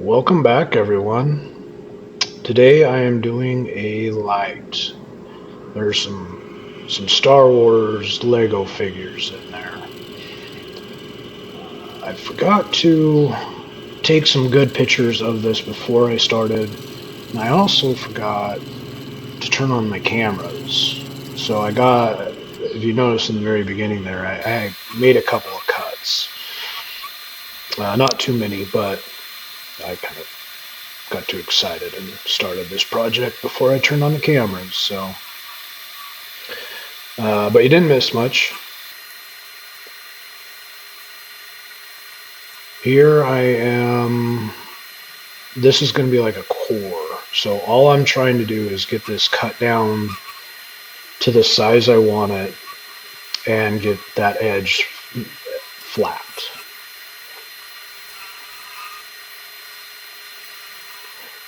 Welcome back, everyone. Today I am doing a light. There's some Star Wars Lego figures in there. I forgot to take some good pictures of this before I started, and I also forgot to turn on my cameras. So if you notice in the very beginning there, I made a couple of cuts. Not too many, but I kind of got too excited and started this project before I turned on the cameras. But you didn't miss much. Here I am. This is going to be like a core. So all I'm trying to do is get this cut down to the size I want it and get that edge flat.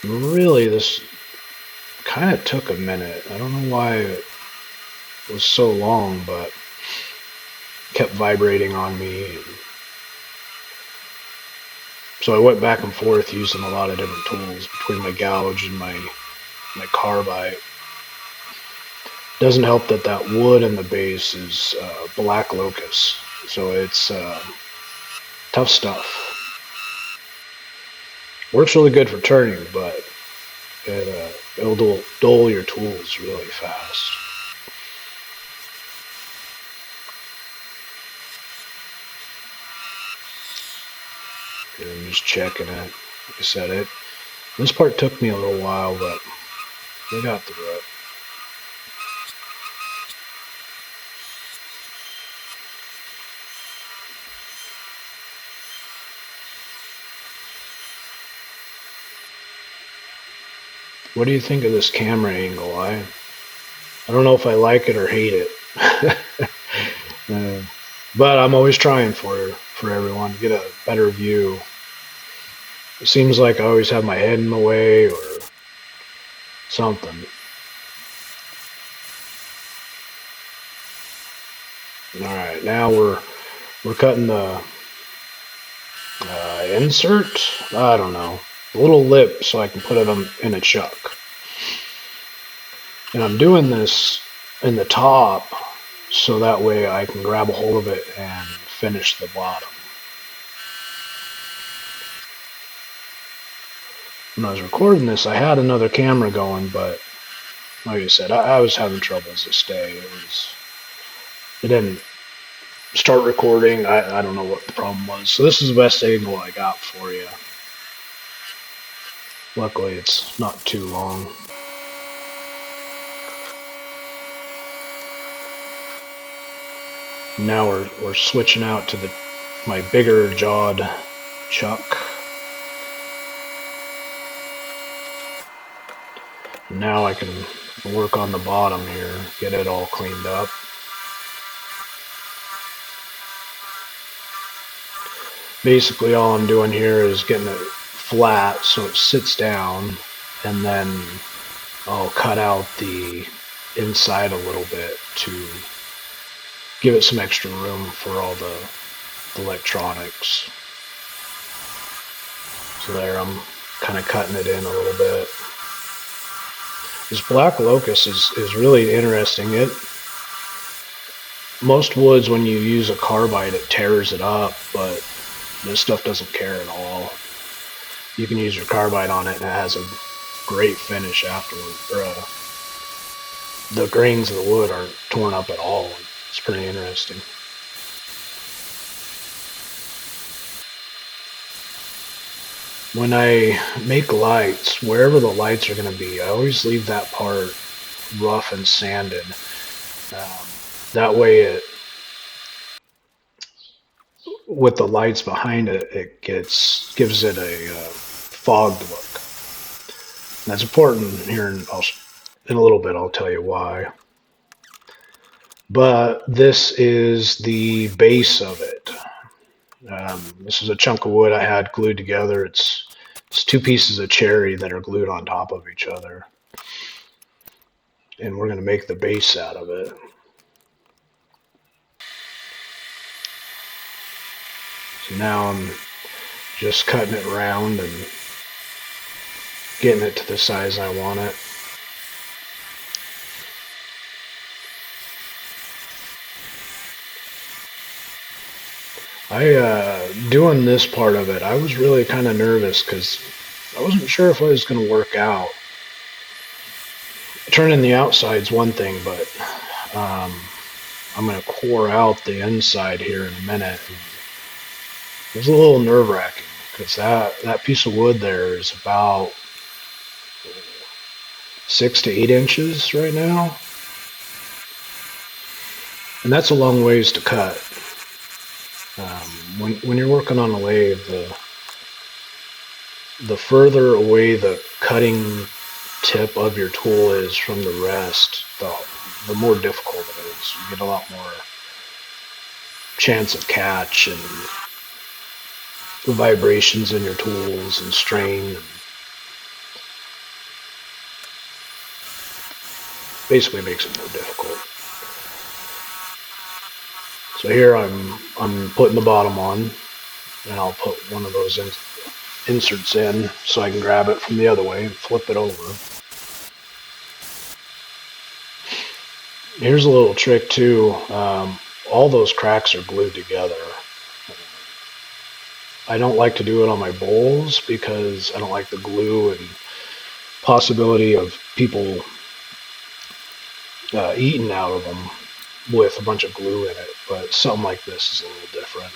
Really, this kind of took a minute. I don't know why it was so long, but it kept vibrating on me. So I went back and forth using a lot of different tools between my gouge and my carbide. Doesn't help that that wood in the base is black locust, so it's tough stuff. Works really good for turning, but it'll dull your tools really fast. And I'm just checking it. Like I said, this part took me a little while, but I got through it. What do you think of this camera angle? I don't know if I like it or hate it. uh, but I'm always trying for everyone to get a better view. It seems like I always have my head in the way or something. All right, now we're cutting the insert. I don't know, a little lip so I can put it in a chuck. And I'm doing this in the top so that way I can grab a hold of it and finish the bottom. When I was recording this, I had another camera going, but like I said, I was having troubles this day. It didn't start recording. I don't know what the problem was. So this is the best angle I got for you. Luckily, it's not too long. Now we're switching out to my bigger jawed chuck. Now I can work on the bottom here, get it all cleaned up. Basically all I'm doing here is getting it flat so it sits down, and then I'll cut out the inside a little bit to give it some extra room for all the electronics. So there, I'm kind of cutting it in a little bit. This black locust is really interesting. Most woods, when you use a carbide, it tears it up, but this stuff doesn't care at all. You can use your carbide on it and it has a great finish afterward. The grains of the wood aren't torn up at all. It's pretty interesting. When I make lights, wherever the lights are going to be, I always leave that part rough and sanded. That way with the lights behind it, it gives it a fogged look. And that's important here in a little bit. I'll tell you why. But this is the base of it. This is a chunk of wood I had glued together. It's two pieces of cherry that are glued on top of each other. And we're going to make the base out of it. So now I'm just cutting it round and getting it to the size I want it. Doing this part of it, I was really kind of nervous because I wasn't sure if it was going to work out. Turning the outside's one thing, but I'm going to core out the inside here in a minute. And it was a little nerve-wracking because that piece of wood there is about 6 to 8 inches right now, and that's a long ways to cut. When you're working on a lathe, the further away the cutting tip of your tool is from the rest, the more difficult it is. You get a lot more chance of catch and vibrations in your tools and strain. And basically makes it more difficult. So here I'm putting the bottom on, and I'll put one of those inserts in so I can grab it from the other way and flip it over. Here's a little trick too. All those cracks are glued together. I don't like to do it on my bowls because I don't like the glue and possibility of people eating out of them with a bunch of glue in it, but something like this is a little different.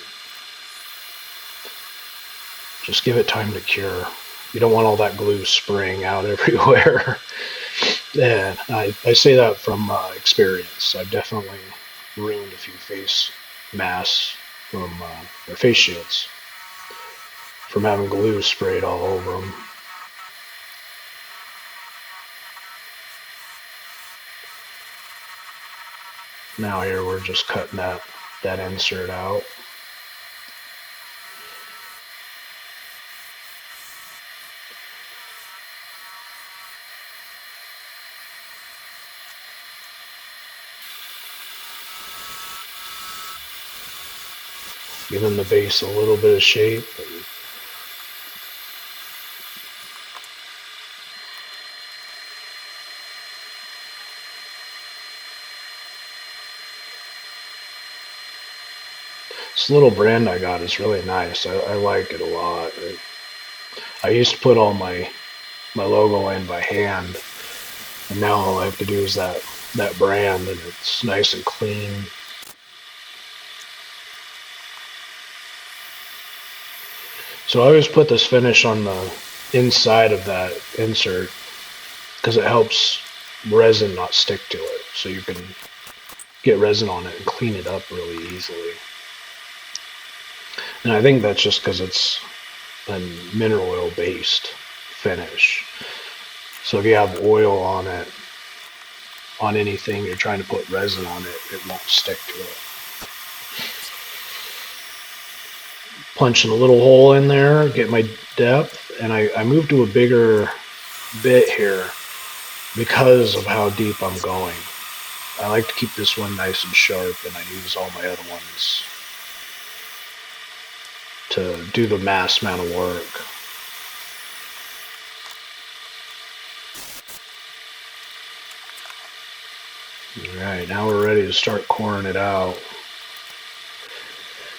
Just give it time to cure. You don't want all that glue spraying out everywhere. And I say that from experience. I've definitely ruined a few face masks from their face shields from having glue sprayed all over them. Now here we're just cutting that insert out. Giving the base a little bit of shape. This little brand I got is really nice. I like it a lot. I used to put all my logo in by hand, and now all I have to do is that brand, and it's nice and clean. So I always put this finish on the inside of that insert because it helps resin not stick to it, so you can get resin on it and clean it up really easily. And I think that's just because it's a mineral oil based finish. So if you have oil on it, on anything you're trying to put resin on it, it won't stick to it. Punching a little hole in there, get my depth, and I moved to a bigger bit here because of how deep I'm going. I like to keep this one nice and sharp, and I use all my other ones to do the mass amount of work. Alright, now we're ready to start coring it out.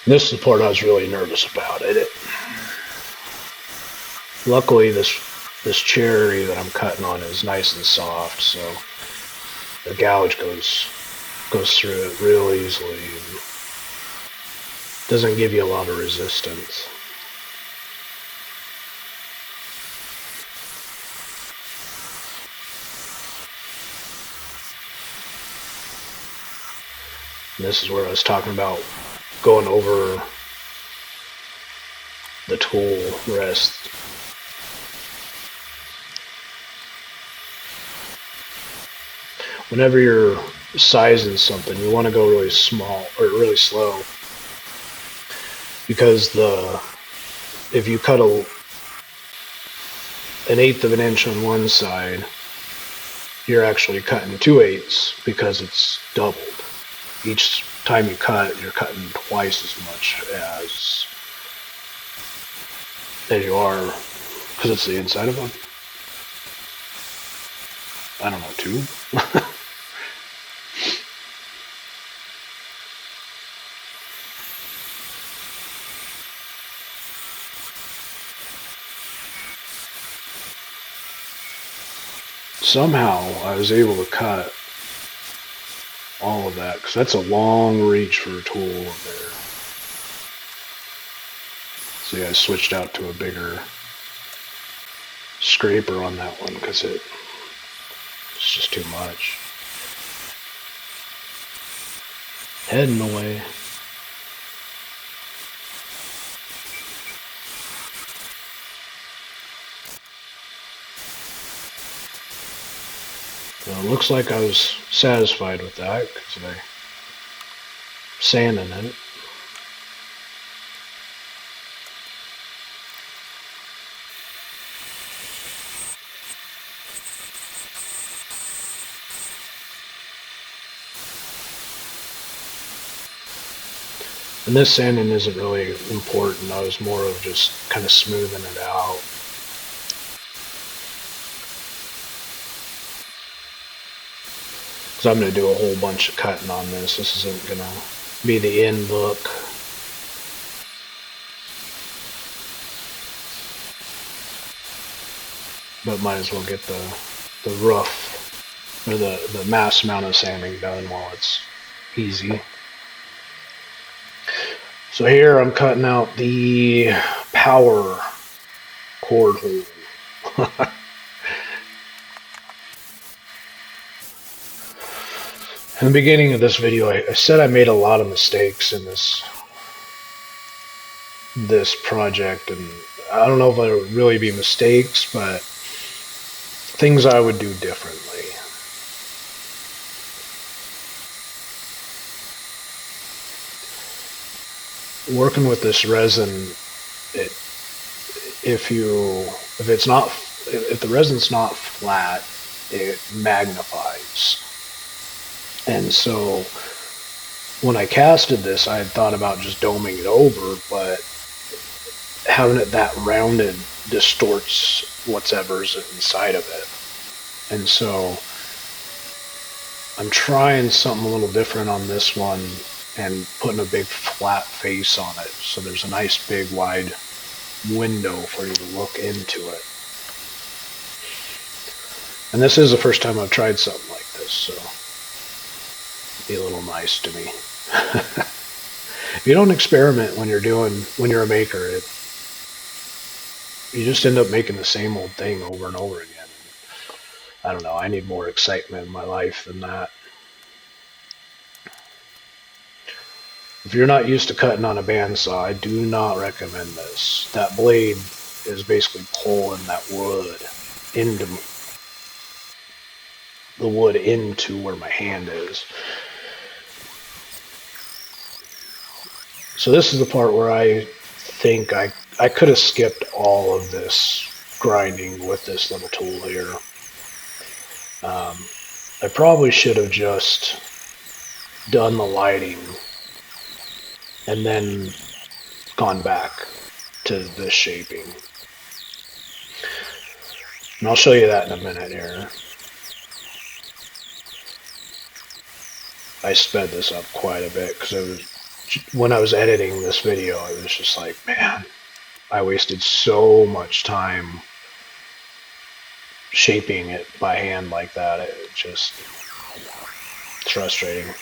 And this is the part I was really nervous about. Luckily this cherry that I'm cutting on is nice and soft, so the gouge goes through it real easily and doesn't give you a lot of resistance. And this is where I was talking about going over the tool rest. Whenever you're sizing something, you want to go really small or really slow, because if you cut an 1/8 of an inch on one side, you're actually cutting 2/8 because it's doubled. Each time you cut, you're cutting twice as much as you are, because it's the inside of I don't know, 2. Somehow I was able to cut all of that, because that's a long reach for a tool there. So yeah, I switched out to a bigger scraper on that one because it's just too much. Head in the way. Well, it looks like I was satisfied with that because I sanded it. And this sanding isn't really important. I was more of just kind of smoothing it out. Because I'm going to do a whole bunch of cutting on this. This isn't going to be the end look. But might as well get the rough, or the mass amount of sanding done while it's easy. So here I'm cutting out the power cord hole. In the beginning of this video, I said I made a lot of mistakes in this project, and I don't know if it would really be mistakes, but things I would do differently. Working with this resin, if the resin's not flat, it magnifies. And so when I casted this, I had thought about just doming it over, but having it that rounded distorts whatever's inside of it. And so I'm trying something a little different on this one and putting a big flat face on it. So there's a nice big wide window for you to look into it. And this is the first time I've tried something like this, so be a little nice to me. If you don't experiment when you're a maker, you just end up making the same old thing over and over again. I don't know, I need more excitement in my life than that. If you're not used to cutting on a bandsaw, I do not recommend this. That blade is basically pulling that wood into where my hand is. So this is the part where I think I could have skipped all of this grinding with this little tool here. I probably should have just done the lighting and then gone back to the shaping. And I'll show you that in a minute here. I sped this up quite a bit because when I was editing this video, it was just like, man, I wasted so much time shaping it by hand like that. It's frustrating.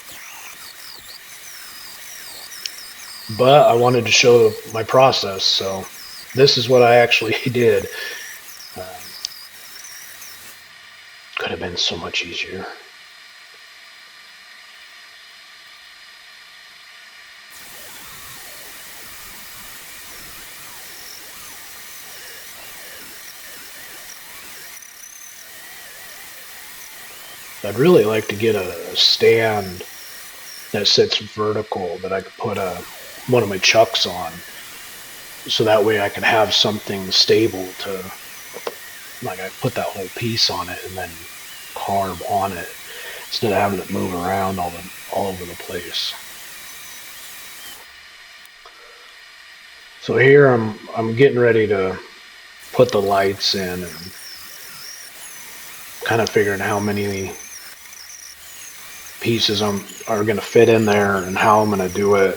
But I wanted to show my process, so this is what I actually did. Could have been so much easier. I'd really like to get a stand that sits vertical that I could put one of my chucks on, so that way I can have something stable to, like, I put that whole piece on it and then carve on it instead of having it move around all over the place. So here I'm getting ready to put the lights in and kind of figuring how many pieces are going to fit in there and how I'm going to do it.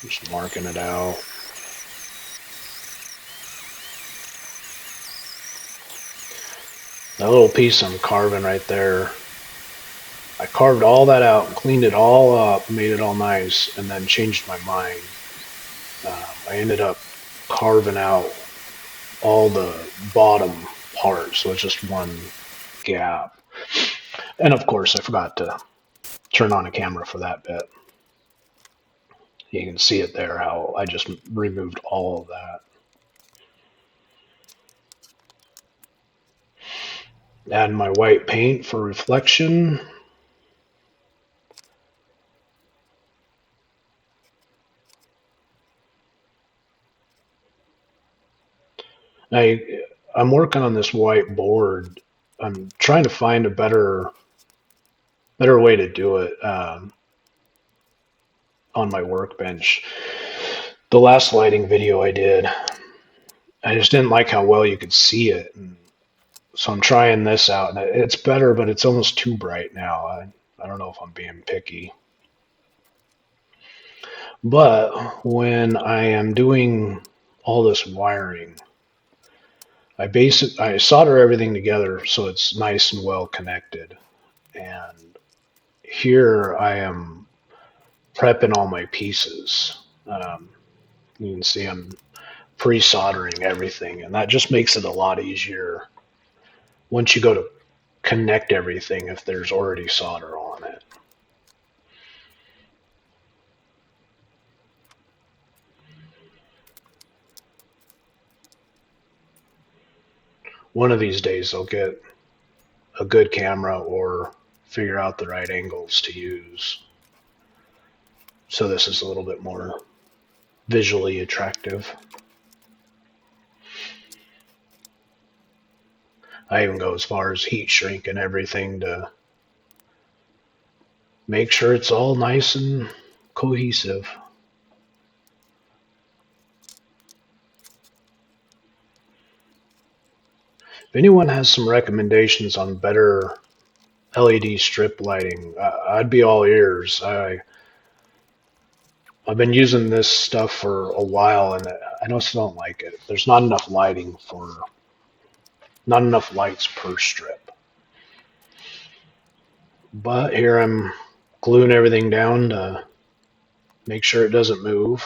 Just marking it out. That little piece I'm carving right there, I carved all that out and cleaned it all up, made it all nice, and then changed my mind. I ended up carving out all the bottom part, so it's just one gap. And of course, I forgot to turn on a camera for that bit. You can see it there, how I just removed all of that. Add my white paint for reflection. I'm working on this white board. I'm trying to find a better way to do it on my workbench. The last lighting video I did, I just didn't like how well you could see it. And so I'm trying this out, and it's better, but it's almost too bright now. I don't know if I'm being picky. But when I am doing all this wiring, I solder everything together so it's nice and well connected. And here I am prepping all my pieces. You can see I'm pre-soldering everything, and that just makes it a lot easier once you go to connect everything if there's already solder on it. One of these days I'll get a good camera or figure out the right angles to use. So this is a little bit more visually attractive. I even go as far as heat shrink and everything to make sure it's all nice and cohesive. If anyone has some recommendations on better LED strip lighting, I'd be all ears. I've been using this stuff for a while, and I just don't like it. There's not enough lights per strip. But here I'm gluing everything down to make sure it doesn't move.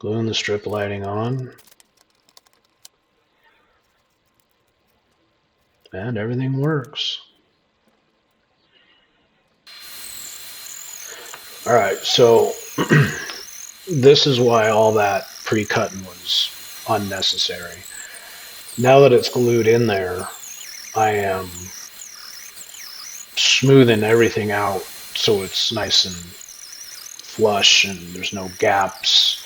Gluing the strip lighting on. And everything works. Alright, so this is why all that pre-cutting was unnecessary. Now that it's glued in there, I am smoothing everything out so it's nice and flush and there's no gaps.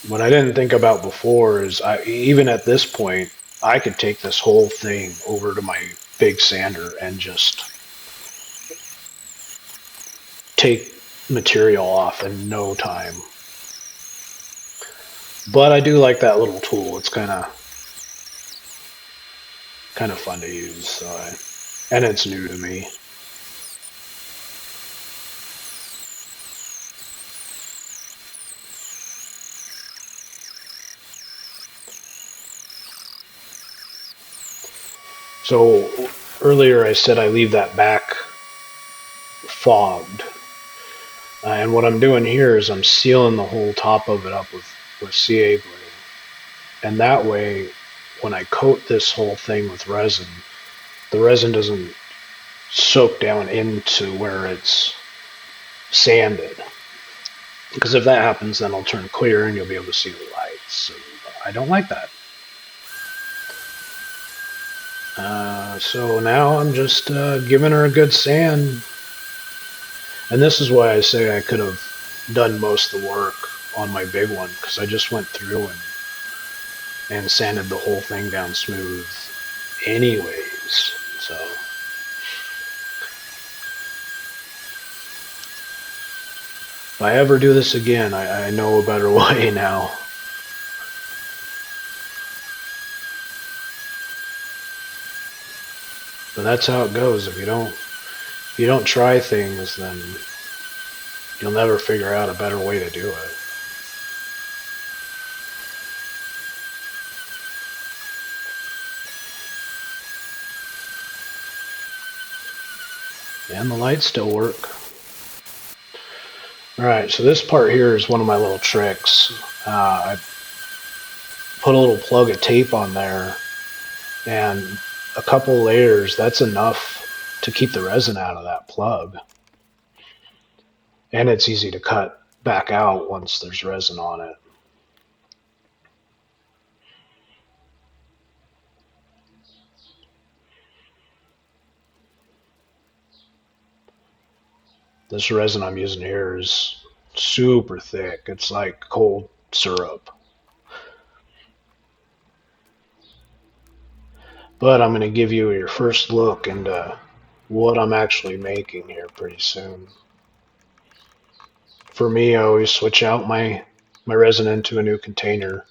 What I didn't think about before is even at this point, I could take this whole thing over to my big sander and just take material off in no time. But I do like that little tool. It's kind of fun to use. And it's new to me. So earlier I said I leave that back fogged. And what I'm doing here is I'm sealing the whole top of it up with CA glue. And that way, when I coat this whole thing with resin, the resin doesn't soak down into where it's sanded. Because if that happens, then I'll turn clear and you'll be able to see the lights. And I don't like that. So now I'm just giving her a good sand. And this is why I say I could have done most of the work on my big one, because I just went through and sanded the whole thing down smooth anyways. So I ever do this again, I know a better way now. But that's how it goes. If you don't try things, then you'll never figure out a better way to do it. And the lights still work. Alright, so this part here is one of my little tricks. I put a little plug of tape on there, and a couple layers, that's enough to keep the resin out of that plug. And it's easy to cut back out once there's resin on it. This resin I'm using here is super thick. It's like cold syrup. But I'm going to give you your first look into what I'm actually making here pretty soon. For me, I always switch out my resin into a new container.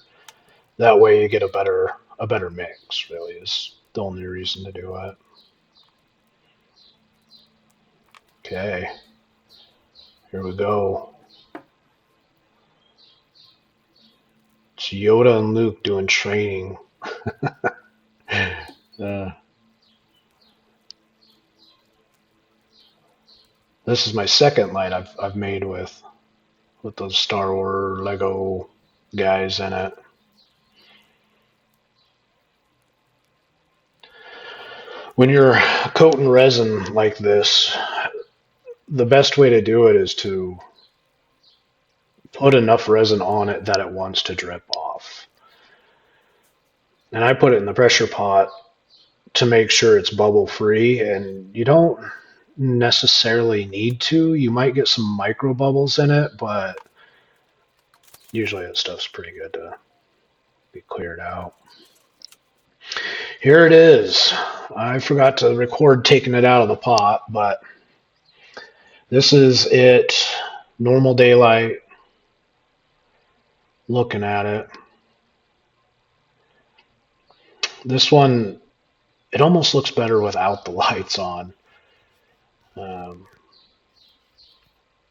That way you get a better mix, really, is the only reason to do it. Okay, here we go. It's Yoda and Luke doing training. This is my second light I've made with those Star Wars Lego guys in it. When you're coating resin like this, the best way to do it is to put enough resin on it that it wants to drip off. And I put it in the pressure pot to make sure it's bubble free, and you don't necessarily need to. You might get some micro bubbles in it, but usually that stuff's pretty good to be cleared out. Here it is. I forgot to record taking it out of the pot, but this is it. Normal daylight. Looking at it. This one, it almost looks better without the lights on.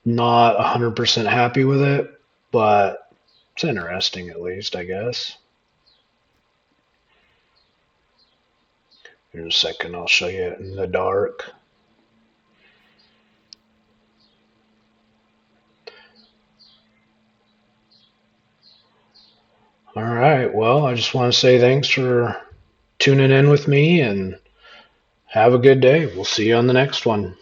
Not 100% happy with it, but it's interesting at least, I guess. In a second, I'll show you it in the dark. All right, well, I just want to say thanks for tuning in with me, and have a good day. We'll see you on the next one.